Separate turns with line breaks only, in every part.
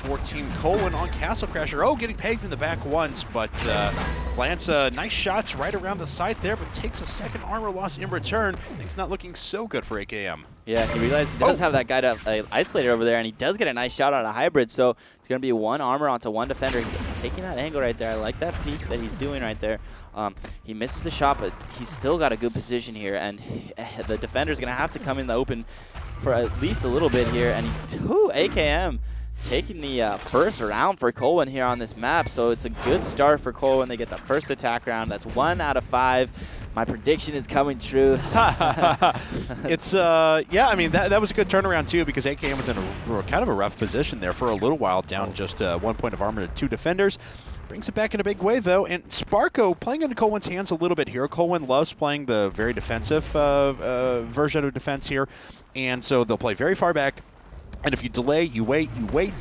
for Team Colwn on Castle Crasher. Oh, getting pegged in the back once, but lands nice shots right around the side there, but takes a second armor loss in return. Things not looking so good for AKM.
Yeah, he realized he does have that guy to isolator over there, and he does get a nice shot on a hybrid, so it's going to be one armor onto one defender. He's taking that angle right there. I like that peek that he's doing right there. He misses the shot, but he's still got a good position here, and the defender's going to have to come in the open for at least a little bit here, and AKM taking the first round for Colwn here on this map, so it's a good start for Colwn. They get the first attack round. That's 1 out of 5. My prediction is coming true.
It's, yeah, I mean, that was a good turnaround, too, because AKM was in a kind of a rough position there for a little while, down just 1 point of armor to 2 defenders. Brings it back in a big way, though, and Sparko playing into Colwyn's hands a little bit here. Colwn loves playing the very defensive version of defense here, and so they'll play very far back. And if you delay, you wait,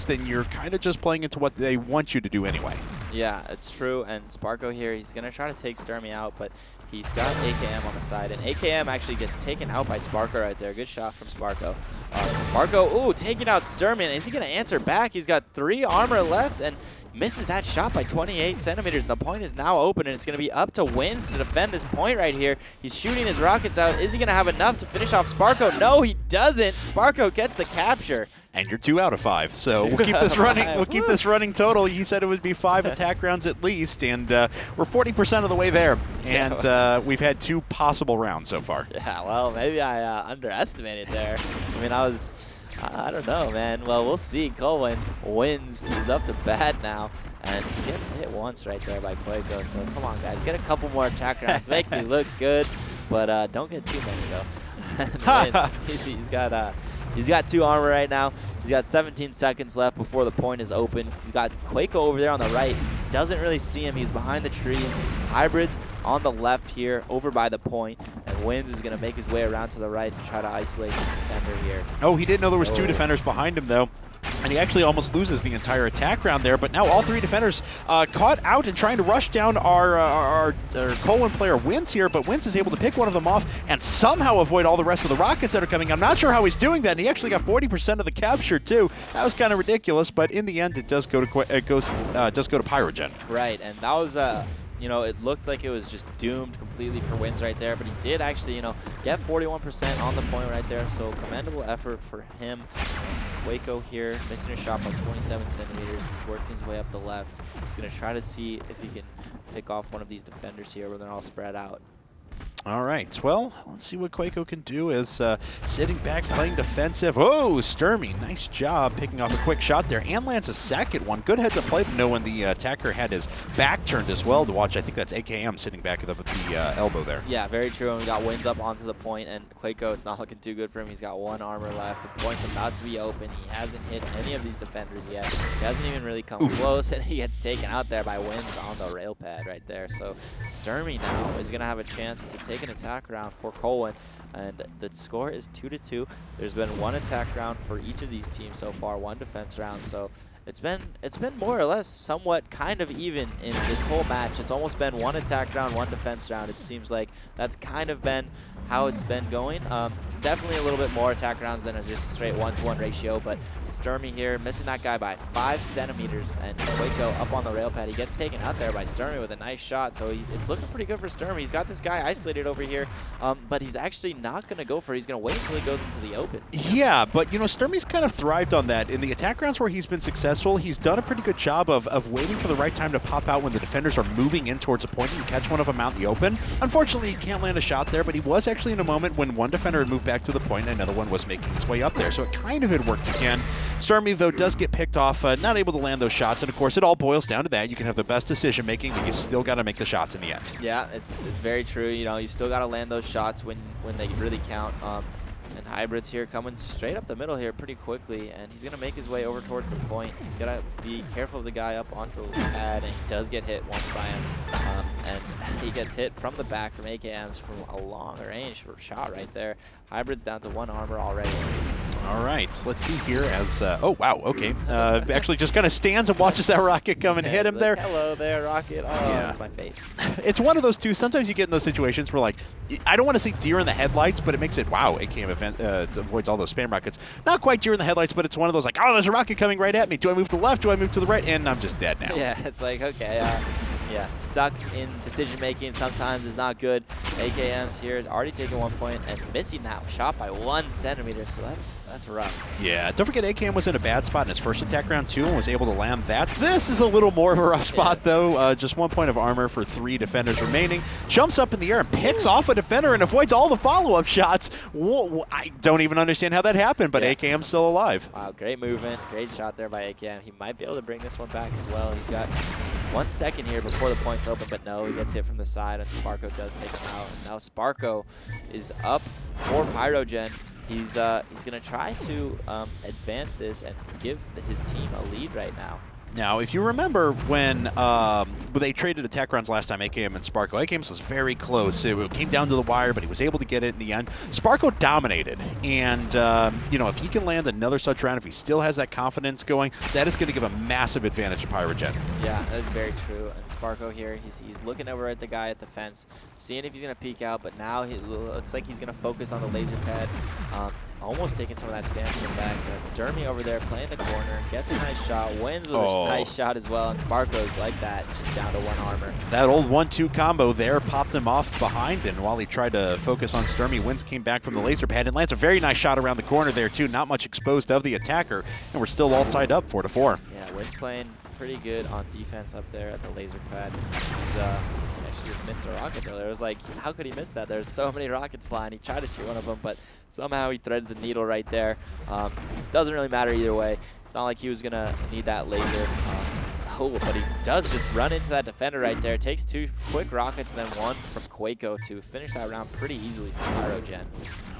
then you're kind of just playing into what they want you to do anyway.
Yeah, it's true. And Sparko here, he's going to try to take Sturmy out, but he's got AKM on the side. And AKM actually gets taken out by Sparko right there. Good shot from Sparko. Sparko, ooh, taking out Sturmy. And is he going to answer back? He's got 3 armor left and misses that shot by 28 centimeters. The point is now open, and it's going to be up to Wins to defend this point right here. He's shooting his rockets out. Is he going to have enough to finish off Sparko? No, he doesn't. Sparko gets the capture.
And you're 2 out of 5. So we'll keep this running. We'll keep this running total. You said it would be 5 attack rounds at least, and we're 40% of the way there. And we've had 2 possible rounds so far.
Yeah, well, maybe I underestimated there. I mean, I don't know, man. Well, we'll see. Colwn wins. He's up to bat now, and he gets hit once right there by Quaco. So come on, guys, get a couple more attack rounds. Make me look good, but don't get too many though. He's got 2 armor right now. He's got 17 seconds left before the point is open. He's got Quaco over there on the right. Doesn't really see him. He's behind the trees. Hybrids on the left here, over by the point. And Wins is going to make his way around to the right to try to isolate the defender here.
Oh, he didn't know there was 2 defenders behind him, though. And he actually almost loses the entire attack round there. But now all 3 defenders caught out and trying to rush down our Colwn player Wins here. But Wins is able to pick one of them off and somehow avoid all the rest of the rockets that are coming. I'm not sure how he's doing that. And he actually got 40% of the capture too. That was kind of ridiculous. But in the end, it does go to Pyrogen.
Right, and that was you know, it looked like it was just doomed completely for Wins right there, but he did actually, you know, get 41% on the point right there, so commendable effort for him. Waco here, missing a shot by 27 centimeters. He's working his way up the left. He's going to try to see if he can pick off one of these defenders here when they're all spread out.
All right, well, let's see what Quaco can do as sitting back, playing defensive. Oh, Sturmy, nice job picking off a quick shot there and lands a second one. Good heads up play to know when the attacker had his back turned as well to watch. I think that's AKM sitting back at the elbow there.
Yeah, very true. And we got Wins up onto the point, and Quaco, it's not looking too good for him. He's got 1 armor left. The point's about to be open. He hasn't hit any of these defenders yet. He hasn't even really come close, and he gets taken out there by Wins on the rail pad right there. So Sturmy now is going to have a chance to take an attack round for Colwn, and the score is 2-2. There's been 1 attack round for each of these teams so far, 1 defense round. So it's been more or less somewhat kind of even in this whole match. It's almost been 1 attack round, 1 defense round. It seems like that's kind of been how it's been going. Definitely a little bit more attack rounds than a just straight 1-to-1 ratio, but Sturmy here missing that guy by 5 centimeters, and Quaco up on the rail pad. He gets taken out there by Sturmy with a nice shot, so it's looking pretty good for Sturmy. He's got this guy isolated over here, but he's actually not going to go for it. He's going to wait until he goes into the open.
Yeah, but you know, Sturmy's kind of thrived on that. In the attack rounds where he's been successful, he's done a pretty good job of waiting for the right time to pop out when the defenders are moving in towards a point and catch one of them out in the open. Unfortunately, he can't land a shot there, but he was actually in a moment when one defender had moved back to the point and another one was making his way up there, so it kind of had worked again. Sturmy, though, does get picked off, not able to land those shots, and of course it all boils down to that. You can have the best decision making, but you still got to make the shots in the end.
Yeah, it's very true. You know, you still got to land those shots when they really count. And Hybrid's here coming straight up the middle here pretty quickly, and he's going to make his way over towards the point. He's got to be careful of the guy up onto the pad, and he does get hit once by him. And he gets hit from the back from AKMs from a long range shot right there. Hybrid's down to 1 armor already.
All right, let's see here as, oh, wow, okay. Actually just kind of stands and watches that rocket come and hit him there.
Hello there, rocket. Oh,
Yeah.
that's my face.
It's one of those two. Sometimes you get in those situations where, like, I don't want to say deer in the headlights, but it makes it, wow, AKM avoids all those spam rockets. Not quite deer in the headlights, but it's one of those, like, oh, there's a rocket coming right at me. Do I move to the left? Do I move to the right? And I'm just dead now.
Yeah, it's like, okay, yeah, stuck in decision-making sometimes is not good. AKM's here, already taking 1 point and missing that shot by 1 centimeter, so that's rough.
Yeah, don't forget AKM was in a bad spot in his first attack round, too, and was able to land that. This is a little more of a rough spot, though. Just 1 point of armor for 3 defenders remaining. Jumps up in the air and picks off a defender and avoids all the follow-up shots. Whoa, I don't even understand how that happened, but AKM's still alive.
Wow, great movement. Great shot there by AKM. He might be able to bring this one back as well. He's got 1 second here before the point's open, but no, he gets hit from the side, and Sparko does take him out. And now Sparko is up for Pyrogen. He's going to try to advance this and give his team a lead right now.
Now, if you remember when they traded attack rounds last time, AKM and Sparko, AKM was very close. It came down to the wire, but he was able to get it in the end. Sparko dominated, and you know, if he can land another such round, if he still has that confidence going, that is going to give a massive advantage to Pyrogen.
Yeah, that is very true. And Sparko here, he's looking over at the guy at the fence, seeing if he's going to peek out, but now he looks like he's going to focus on the laser pad. Almost taking some of that spam to the back. Sturmy over there playing the corner, gets a nice shot, wins with a nice shot as well, and Sparko's like that, just down to 1 armor.
That old 1-2 combo there popped him off behind, and while he tried to focus on Sturmy, Wins came back from the laser pad and lands a very nice shot around the corner there too, not much exposed of the attacker, and we're still all tied up 4-4.
Yeah, Wins playing pretty good on defense up there at the laser pad. He's actually just missed a rocket there. It was like, how could he miss that? There's so many rockets flying. He tried to shoot one of them, but somehow he threaded the needle right there. Doesn't really matter either way. It's not like he was going to need that laser. But he does just run into that defender right there. Takes 2 quick rockets and then 1 from Quako to finish that round pretty easily for Pyrogen.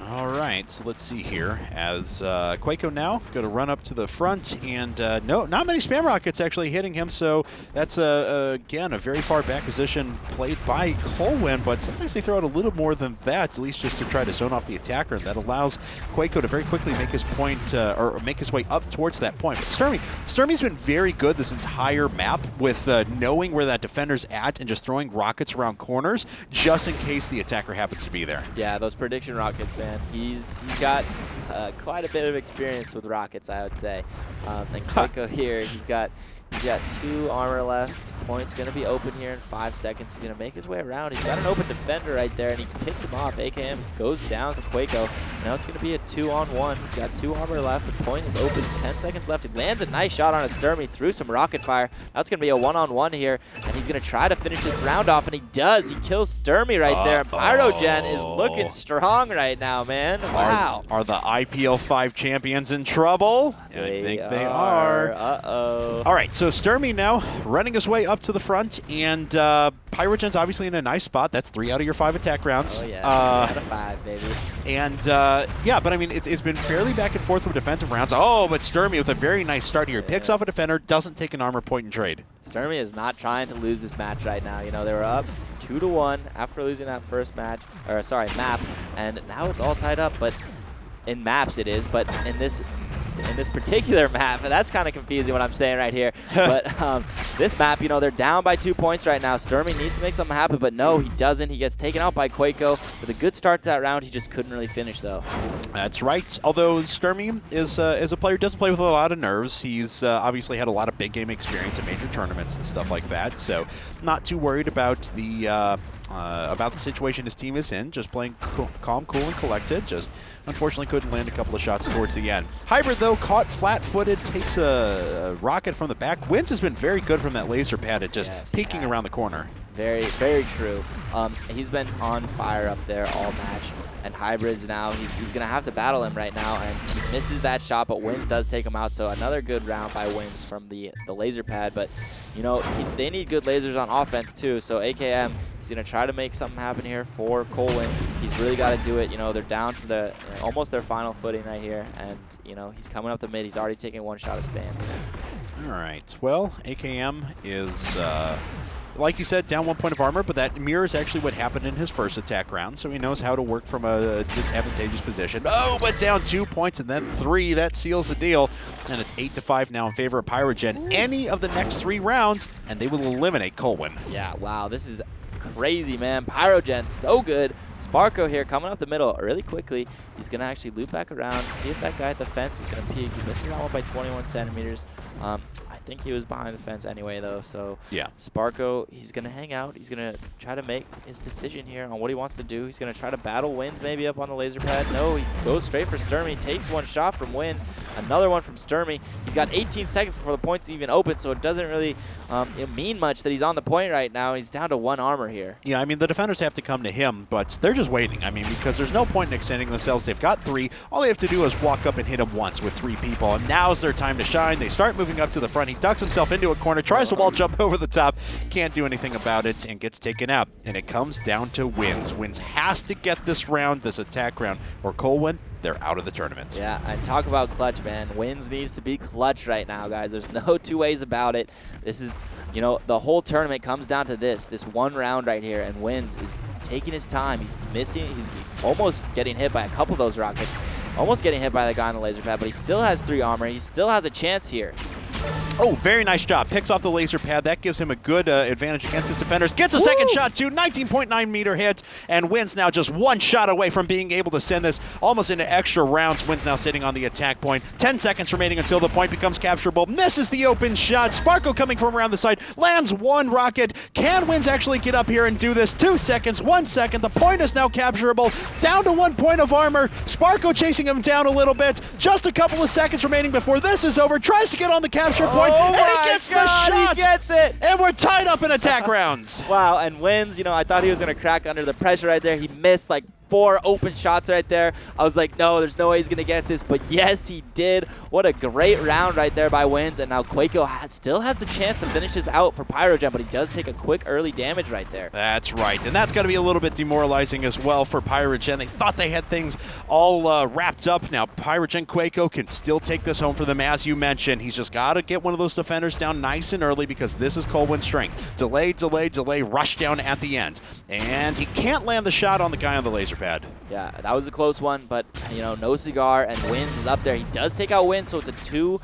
All right, so let's see here as Quako now going to run up to the front, and no, not many spam rockets actually hitting him, so that's, again, a very far back position played by Colwn, but sometimes they throw out a little more than that, at least just to try to zone off the attacker, and that allows Quako to very quickly make his point, or make his way up towards that point. But Sturmy's been very good this entire map with knowing where that defender's at and just throwing rockets around corners just in case the attacker happens to be there.
Yeah, those prediction rockets, man. He's got quite a bit of experience with rockets, I would say. And Quako here, he's got 2 armor left. Point's going to be open here in 5 seconds. He's going to make his way around. He's got an open defender right there, and he picks him off. AKM goes down to Quako. Now it's going to be a 2-on-1. He's got 2 armor left. The point is open. It's 10 seconds left. He lands a nice shot on a Sturmy through some rocket fire. Now it's going to be a 1-on-1 here, and he's going to try to finish this round off, and he does. He kills Sturmy right there. And Pyrogen is looking strong right now, man. Wow.
Are the IPL6 champions in trouble? I think they are.
Uh-oh.
All right, so Sturmy now running his way up to the front, and Pyrogen's obviously in a nice spot. That's 3 out of your 5 attack rounds.
Oh, yeah. 3 out of 5, baby.
And, yeah, but I mean, it's been fairly back and forth with defensive rounds. Oh, but Sturmy with a very nice start here. Picks off a defender, doesn't take an armor point and trade.
Sturmy is not trying to lose this match right now. You know, they were up 2-1 after losing that first match, or sorry, map, and now it's all tied up, but in maps it is, but in this particular map, and that's kind of confusing what I'm saying right here, but this map, you know, they're down by 2 points right now. Sturmy needs to make something happen, but no, he doesn't. He gets taken out by Quako with a good start to that round. He just couldn't really finish, though.
That's right. Although Sturmy is a player who doesn't play with a lot of nerves. He's obviously had a lot of big game experience in major tournaments and stuff like that, so not too worried about the situation his team is in. Just playing calm, cool, and collected. Just unfortunately couldn't land a couple of shots towards the end. Hybrid, though, caught flat-footed, takes a rocket from the back. Wins has been very good from that laser pad at just peeking around the corner.
Very, very true. He's been on fire up there all match. And Hybrids now, he's going to have to battle him right now, and he misses that shot, but Wins does take him out, so another good round by Wins from the laser pad. But, you know, they need good lasers on offense, too, so AKM, he's going to try to make something happen here for Colwn. He's really got to do it. You know, they're down to almost their final footing right here, and, you know, he's coming up the mid. He's already taking 1 shot of spam.
All right. Well, AKM is like you said, down 1 point of armor, but that mirrors actually what happened in his first attack round, so he knows how to work from a disadvantageous position. Oh, but down 2 points and then 3. That seals the deal. And it's 8-5 now in favor of Pyrogen. Any of the next 3 rounds, and they will eliminate Colwn.
Yeah, wow, this is crazy, man. Pyrogen, so good. Sparko here coming up the middle really quickly. He's going to actually loop back around, see if that guy at the fence is going to peek. He misses that one by 21 centimeters. I think he was behind the fence anyway, though. So
yeah,
Sparko, he's going to hang out. He's going to try to make his decision here on what he wants to do. He's going to try to battle Wins maybe up on the laser pad. No, he goes straight for Sturmy. Takes one shot from Wins. Another one from Sturmy. He's got 18 seconds before the point's even open, so it doesn't really mean much that he's on the point right now. He's down to 1 armor here.
Yeah, I mean, the defenders have to come to him, but they're just waiting. I mean, because there's no point in extending themselves. They've got 3. All they have to do is walk up and hit him once with 3 people, and now's their time to shine. They start moving up to the front. He ducks himself into a corner, tries to wall jump over the top, can't do anything about it, and gets taken out. And it comes down to Wins. Wins has to get this round, this attack round, or Colwn, they're out of the tournament.
Yeah, and talk about clutch, man. Wins needs to be clutch right now, guys. There's no 2 ways about it. This is, you know, the whole tournament comes down to this 1 round right here, and Wins is taking his time. He's missing. He's almost getting hit by a couple of those rockets. Almost getting hit by the guy on the laser pad, but he still has 3 armor. He still has a chance here.
Oh, very nice job. Picks off the laser pad. That gives him a good advantage against his defenders. Gets a second shot, too. 19.9 meter hit, and Wins now just 1 shot away from being able to send this almost into extra rounds. Wins now sitting on the attack point. 10 seconds remaining until the point becomes capturable. Misses the open shot. Sparko coming from around the side. Lands 1 rocket. Can Wins actually get up here and do this? 2 seconds, 1 second. The point is now capturable. Down to 1 point of armor. Sparko chasing him down a little bit. Just a couple of seconds remaining before this is over. Tries to get on the capture point.
Oh
and he gets the shot.
He gets it.
And we're tied up in attack rounds.
Wow, and Wins, you know, I thought he was going to crack under the pressure right there. He missed like 4 open shots right there. I was like, no, there's no way he's going to get this. But yes, he did. What a great round right there by Wins. And now Quaco still has the chance to finish this out for Pyrogen, but he does take a quick early damage right there.
That's right. And that's got to be a little bit demoralizing as well for Pyrogen. They thought they had things all wrapped up. Now, Pyrogen Quaco can still take this home for them, as you mentioned. He's just got to get one of those defenders down nice and early because this is Colwyn's strength. Delay, delay, delay, rush down at the end. And he can't land the shot on the guy on the laser pad.
Yeah, that was a close one, but, you know, no cigar, and Wins is up there. He does take out Wins, so it's a 2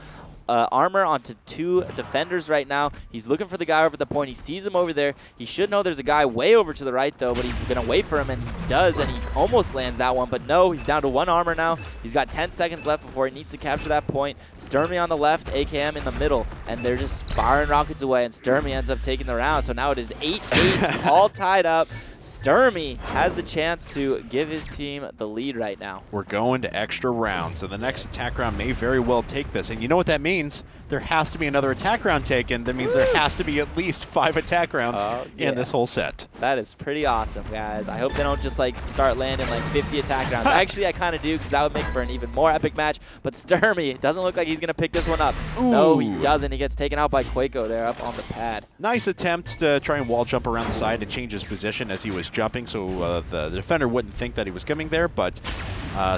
armor onto 2 defenders right now. He's looking for the guy over at the point. He sees him over there. He should know there's a guy way over to the right, though, but he's going to wait for him, and he does, and he almost lands that one. But no, he's down to 1 armor now. He's got 10 seconds left before he needs to capture that point. Sturmy on the left, AKM in the middle, and they're just firing rockets away, and Sturmy ends up taking the round. So now it is 8-8, all tied up. Sturmy has the chance to give his team the lead right now.
We're going to extra rounds, and the next attack round may very well take this. And you know what that means? There has to be another attack round taken. That means there has to be at least 5 attack rounds in this whole set.
That is pretty awesome, guys. I hope they don't just like start landing like 50 attack rounds. Actually, I kind of do, because that would make for an even more epic match. But Sturmy, it doesn't look like he's going to pick this one up. Ooh. No, he doesn't. He gets taken out by Quaco there up on the pad.
Nice attempt to try and wall jump around the side and change his position as he was jumping, so the defender wouldn't think that he was coming there, but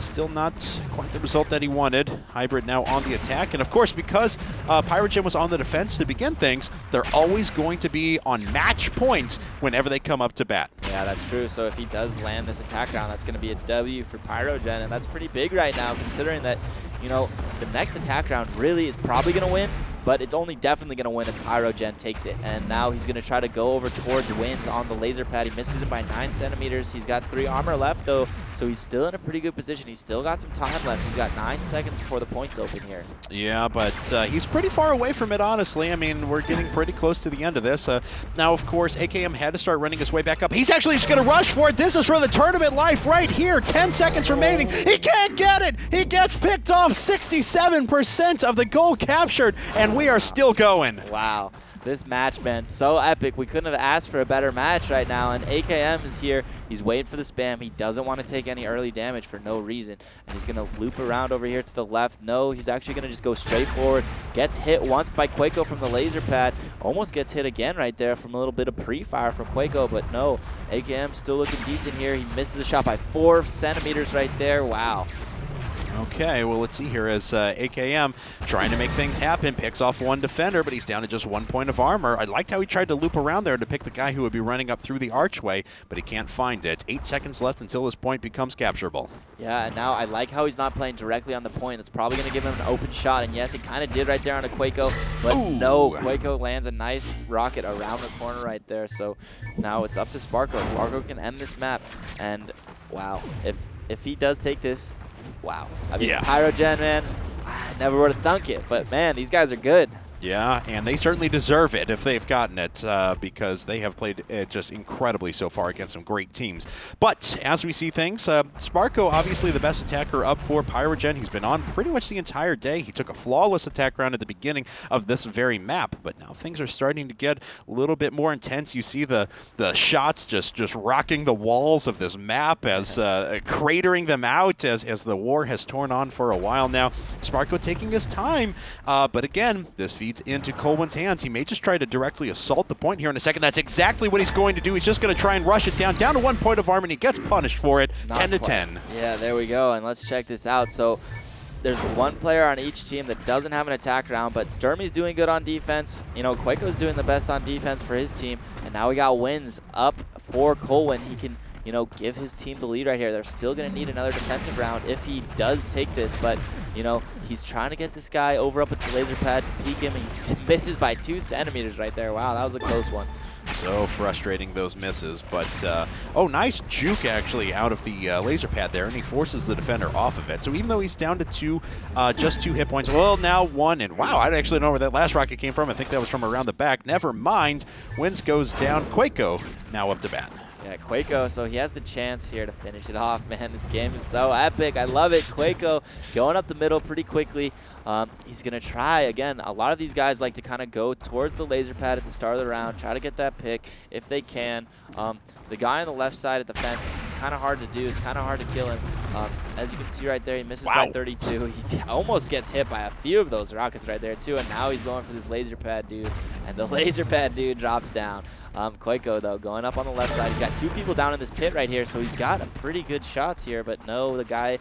still not quite the result that he wanted. Hybrid now on the attack, and of course, because Pyrogen was on the defense to begin things, they're always going to be on match point whenever they come up to bat.
Yeah, that's true. So if he does land this attack round, that's going to be a W for Pyrogen, and that's pretty big right now, considering that, you know, the next attack round really is probably going to win, but it's only definitely going to win if Pyrogen takes it. And now he's going to try to go over towards Wins on the laser pad. He misses it by 9 centimeters. He's got 3 armor left, though, so he's still in a pretty good position. He's still got some time left. He's got 9 seconds before the point's open here. Yeah,
but he's pretty far away from it, honestly. I mean, we're getting pretty close to the end of this. Now, of course, AKM had to start running his way back up. He's actually just going to rush for it. This is for the tournament life right here. 10 seconds remaining. He can't get it. He gets picked off. 67% of the goal captured, and we are still going.
Wow. This match, man, so epic. We couldn't have asked for a better match right now, and AKM is here. He's waiting for the spam. He doesn't want to take any early damage for no reason, and he's going to loop around over here to the left. No, he's actually going to just go straight forward. Gets hit once by Quaco from the laser pad. Almost gets hit again right there from a little bit of pre-fire from Quaco, but no, AKM still looking decent here. He misses a shot by 4 centimeters right there. Wow.
Okay, well, let's see here as AKM trying to make things happen, picks off one defender, but he's down to just 1 point of armor. I liked how he tried to loop around there to pick the guy who would be running up through the archway, but he can't find it. 8 seconds left until this point becomes capturable.
Yeah, and now I like how he's not playing directly on the point. That's probably going to give him an open shot, and yes, he kind of did right there on a Quako, but no, Quako lands a nice rocket around the corner right there, so now it's up to Sparko. Sparko can end this map, and wow, if he does take this, wow. I mean, Pyrogen, man, I never would have thunk it, but man, these guys are good.
Yeah, and they certainly deserve it if they've gotten it because they have played just incredibly so far against some great teams. But as we see things, Sparko, obviously the best attacker up for Pyrogen. He's been on pretty much the entire day. He took a flawless attack round at the beginning of this very map, but now things are starting to get a little bit more intense. You see the shots just rocking the walls of this map as cratering them out as the war has torn on for a while now. Sparko taking his time, but again, this feeds into Colwyn's hands. He may just try to directly assault the point here in a second. That's exactly what he's going to do. He's just going to try and rush it down to 1 point of armor, and he gets punished for it. 10-10.
Yeah, there we go, and let's check this out. So there's one player on each team that doesn't have an attack round, but Sturmy's doing good on defense. You know, Quako's doing the best on defense for his team, and now we got wins up for Colwyn. He can, you know, give his team the lead right here. They're still going to need another defensive round if he does take this, but, you know, he's trying to get this guy over up at the laser pad to peek him, and he misses by 2 centimeters right there. Wow, that was a close one.
So frustrating, those misses, but oh, nice juke actually out of the laser pad there, and he forces the defender off of it. So even though he's down to just 2 hit points, well, now 1, and wow, I actually don't know where that last rocket came from. I think that was from around the back. Never mind. Wins goes down. Quako now up to bat.
Yeah, Quako, so he has the chance here to finish it off, man. This game is so epic. I love it. Quako going up the middle pretty quickly. He's going to try, again, a lot of these guys like to kind of go towards the laser pad at the start of the round, try to get that pick if they can. The guy on the left side at the fence, it's kind of hard to do. It's kind of hard to kill him. As you can see right there, he misses by 32. He almost gets hit by a few of those rockets right there, too. And now he's going for this laser pad dude, and the laser pad dude drops down. Quako, though, going up on the left side. He's got 2 people down in this pit right here, so he's got a pretty good shots here. But no, the guy,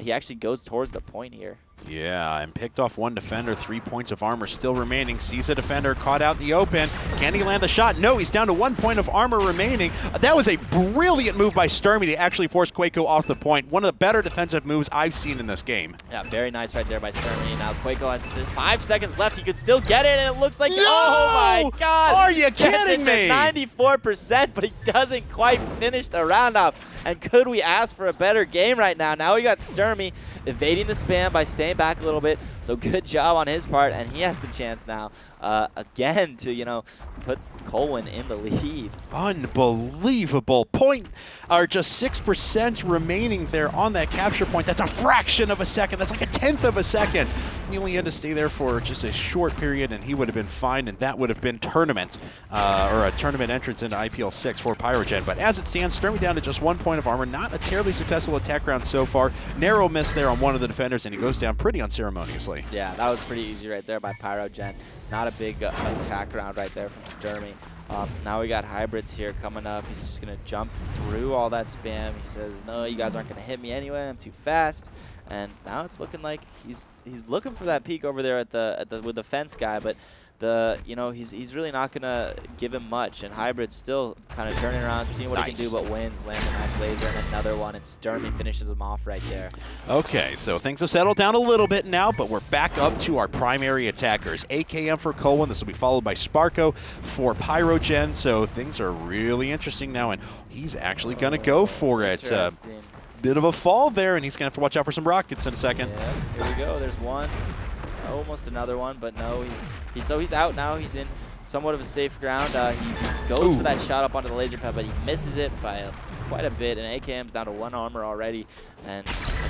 he actually goes towards the point here.
Yeah, and picked off 1 defender, 3 points of armor still remaining. Sees a defender caught out in the open. Can he land the shot? No, he's down to 1 point of armor remaining. That was a brilliant move by Sturmy to actually force Quako off the point. One of the better defensive moves I've seen in this game.
Yeah, very nice right there by Sturmy. Now Quako has 5 seconds left. He could still get it, and it looks like,
no!
Oh my God!
Are you kidding me?
94%, but he doesn't quite finish the round off. And could we ask for a better game right now? Now we got Sturmy evading the spam by staying back a little bit. So good job on his part, and he has the chance now again to, you know, put Colwyn in the lead.
Unbelievable. Point, or just 6% remaining there on that capture point. That's a fraction of a second. That's like a 1/10 of a second. He only had to stay there for just a short period, and he would have been fine, and that would have been tournament, or a tournament entrance into IPL6 for Pyrogen. But as it stands, Sturmy down to just 1 point of armor. Not a terribly successful attack round so far. Narrow miss there on one of the defenders, and he goes down pretty unceremoniously.
Yeah, that was pretty easy right there by Pyrogen. Not a big attack round right there from Sturmy. Now we got Hybrids here coming up. He's just going to jump through all that spam. He says, no, you guys aren't going to hit me anyway. I'm too fast. And now it's looking like he's looking for that peek over there with the fence guy, but he's really not gonna give him much. And Hybrid's still kind of turning around, seeing what he can do, but wins, lands a nice laser and another one, and Sturmy finishes him off right there. Okay,
so things have settled down a little bit now, but we're back up to our primary attackers. AKM for Colwyn. This will be followed by Sparko for Pyrogen. So things are really interesting now, and he's actually gonna go for it. Bit of a fall there, and he's gonna have to watch out for some rockets in a second.
Yeah, here we go. There's one, almost another one, but no. So he's out now. He's in somewhat of a safe ground. He goes for that shot up onto the laser pad, but he misses it by quite a bit, and AKM's down to 1 armor already. And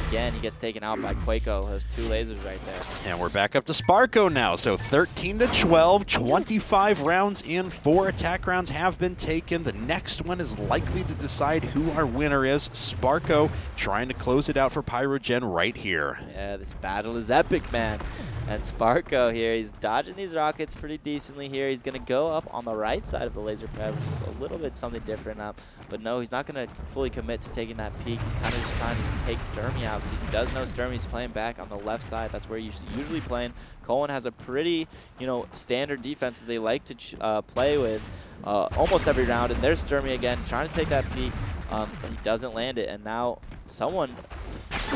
again, he gets taken out by Quako. Those 2 lasers right there.
And we're back up to Sparko now. So 13-12, 25 rounds in, 4 attack rounds have been taken. The next one is likely to decide who our winner is. Sparko trying to close it out for Pyrogen right here.
Yeah, this battle is epic, man. And Sparko here, he's dodging these rockets pretty decently here. He's going to go up on the right side of the laser pad, which is a little bit something different up. But no, he's not going to fully commit to taking that peak. He's kind of just trying to take Sturmy out because he does know Sturmy's playing back on the left side. That's where he's usually playing. Colwn has a pretty, standard defense that they like to play with almost every round. And there's Sturmy again, trying to take that peak, but he doesn't land it. And now someone...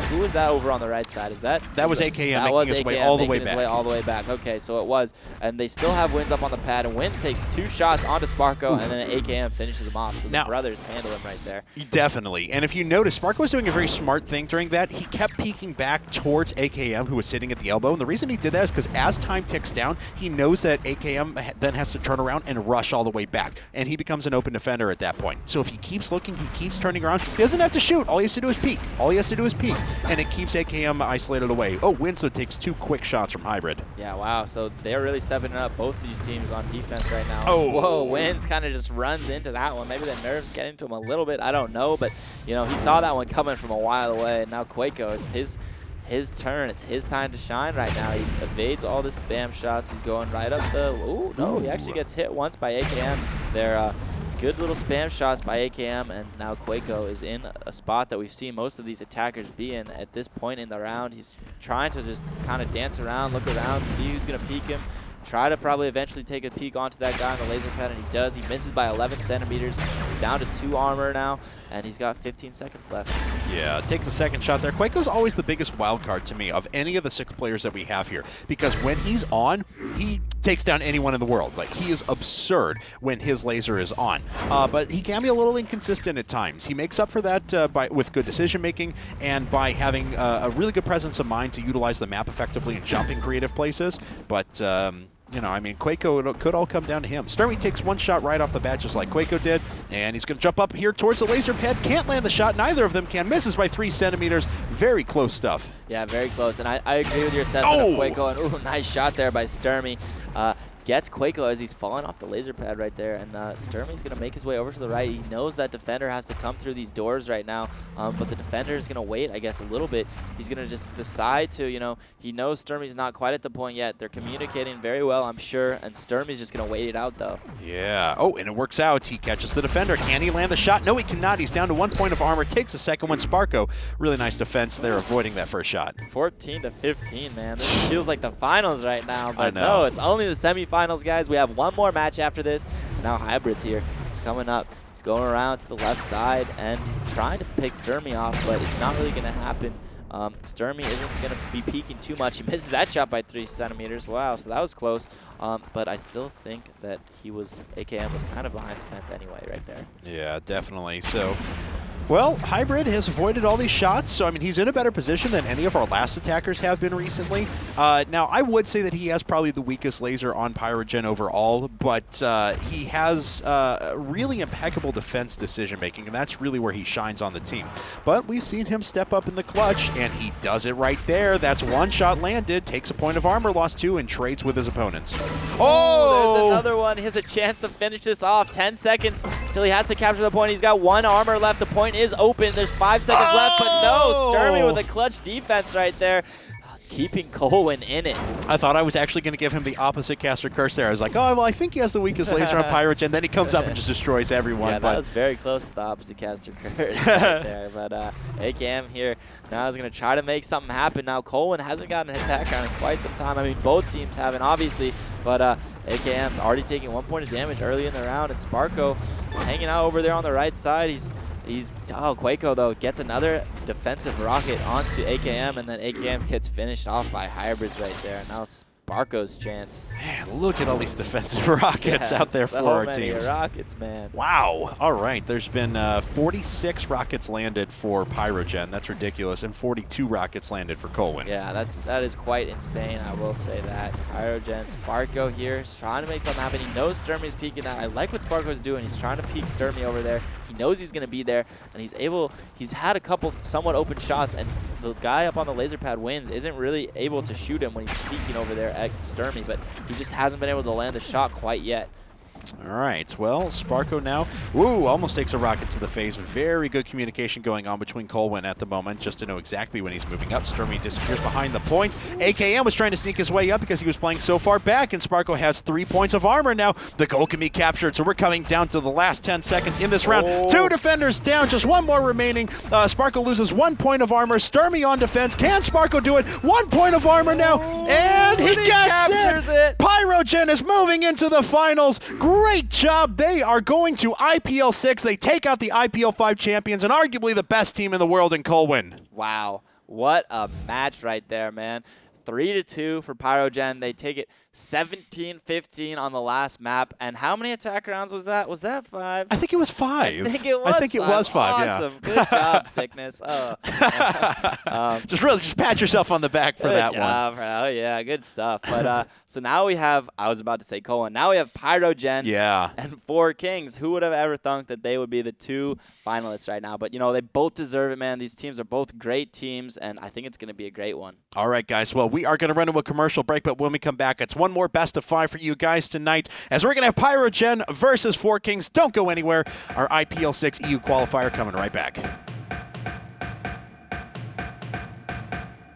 Who was that over on the right side? Is that
was AKM
that was
making his
AKM
way all the
making
way
his way all the way back. Okay, so it was, and they still have Wins up on the pad, and Wins takes 2 shots onto Sparko, and then AKM finishes him off. So
now,
the brothers handle him right there.
Definitely, and if you notice, Sparko was doing a very smart thing during that. He kept peeking back towards AKM, who was sitting at the elbow, and the reason he did that is because as time ticks down, he knows that AKM then has to turn around and rush all the way back, and he becomes an open defender at that point. So if he keeps looking, he keeps turning around, he doesn't have to shoot. All he has to do is peek. All he has to do is peek, and it keeps AKM isolated away. Oh, Winslow takes 2 quick shots from Hybrid.
Yeah, wow. So they're really stepping up, both of these teams on defense right now.
Oh.
Whoa, Wins kind of just runs into that one. Maybe the nerves get into him a little bit. I don't know, but, he saw that one coming from a while away, and now Quaco, it's his turn. It's his time to shine right now. He evades all the spam shots. He's going right up the... Ooh, no, he actually gets hit once by AKM. They're... Good little spam shots by AKM, and now Quaco is in a spot that we've seen most of these attackers be in at this point in the round. He's trying to just kind of dance around, look around, see who's going to peek him, try to probably eventually take a peek onto that guy on the laser pad, and he does. He misses by 11 centimeters. He's down to 2 armor now, and he's got 15 seconds left.
Yeah, takes a second shot there. Quaco's always the biggest wild card to me of any of the 6 players that we have here, because when he's on, he takes down anyone in the world. Like, he is absurd when his laser is on. But he can be a little inconsistent at times. He makes up for that with good decision making and by having a really good presence of mind to utilize the map effectively and jump in creative places. But Quaco, it could all come down to him. Sturmy takes 1 shot right off the bat, just like Quaco did, and he's going to jump up here towards the laser pad. Can't land the shot. Neither of them can. Misses by 3 centimeters. Very close stuff.
Yeah, very close. And I agree with your assessment of Quaco. And ooh, nice shot there by Sturmy. Gets Quaco as he's falling off the laser pad right there, and Sturmy's going to make his way over to the right. He knows that defender has to come through these doors right now, but the defender is going to wait, I guess, a little bit. He's going to just decide to, he knows Sturmy's not quite at the point yet. They're communicating very well, I'm sure, and Sturmy's just going to wait it out, though.
Yeah. Oh, and it works out. He catches the defender. Can he land the shot? No, he cannot. He's down to 1 point of armor. Takes the second one. Sparko, really nice defense there, avoiding that first shot.
14 to 15, man. This feels like the finals right now, but
I know.
no, it's only the semifinals, guys. We have 1 more match after this. Now Hybrid's here. It's coming up. He's going around to the left side, and he's trying to pick Sturmy off, but it's not really going to happen. Sturmy isn't going to be peeking too much. He misses that shot by 3 centimeters. Wow, so that was close. But I still think that AKM was kind of behind the fence anyway right there.
Yeah, definitely. So, well, Hybrid has avoided all these shots, so, he's in a better position than any of our last attackers have been recently. Now, I would say that he has probably the weakest laser on Pyrogen overall, but he has really impeccable defense decision-making, and that's really where he shines on the team. But we've seen him step up in the clutch, and he does it right there. That's 1 shot landed, takes a point of armor, lost 2, and trades with his opponents.
Oh, there's another one. He has a chance to finish this off. 10 seconds till he has to capture the point. He's got 1 armor left. The point is open. There's 5 seconds left, but no. Sturmy with a clutch defense right there, keeping Colwn in it.
I thought I was actually going to give him the opposite caster curse there. I was like, oh, well, I think he has the weakest laser on Pyrogen. Then he comes up and just destroys everyone.
Yeah, that was very close to the opposite caster curse right there. But AKM here now is going to try to make something happen. Now, Colwn hasn't gotten an attack on in quite some time. Both teams haven't, obviously. But AKM's already taking 1 point of damage early in the round. And Sparko hanging out over there on the right side. Quaco, though, gets another defensive rocket onto AKM, and then AKM gets finished off by Hybrids right there. Now it's Sparko's chance.
Man, look at all these defensive rockets out there for our teams.
Rockets, man.
Wow. All right. There's been 46 rockets landed for Pyrogen. That's ridiculous. And 42 rockets landed for Colwn.
Yeah, that is quite insane. I will say that. Pyrogen, Sparko here is trying to make something happen. He knows Sturmy's peeking out. I like what Sparko's doing. He's trying to peek Sturmy over there. He knows he's going to be there, and he's had a couple somewhat open shots, and the guy up on the laser pad Wins isn't really able to shoot him when he's peeking over there at Sturmy, but he just hasn't been able to land the shot quite yet.
All right, well, Sparko now, almost takes a rocket to the face. Very good communication going on between Colwn at the moment, just to know exactly when he's moving up. Sturmy disappears behind the point. AKM was trying to sneak his way up because he was playing so far back, and Sparko has 3 points of armor now. The goal can be captured, so we're coming down to the last 10 seconds in this round. 2 defenders down, just 1 more remaining. Sparko loses 1 point of armor. Sturmy on defense. Can Sparko do it? 1 point of armor now, and he captures it. Pyrogen is moving into the finals. Great job. They are going to IPL6. They take out the IPL5 champions and arguably the best team in the world in Colwn.
Wow. What a match right there, man. 3-2 for Pyrogen. They take it 17-15 on the last map. And how many attack rounds was that? Was that 5?
I think it was 5.
I think it was 5.
Awesome.
Yeah. Good job, Sickness. Oh.
Just pat yourself on the back for that
one. Good job, bro. Oh, yeah, good stuff. But so now we have, I was about to say Colwn. Now we have Pyrogen and 4 Kings. Who would have ever thought that they would be the 2 finalists right now? But, you know, they both deserve it, man. These teams are both great teams, and I think it's going to be a great one.
All right, guys. Well, we are going to run into a commercial break, but when we come back, it's one more best of 5 for you guys tonight, as we're going to have Pyrogen versus 4 Kings. Don't go anywhere. Our IPL6 EU qualifier coming right back.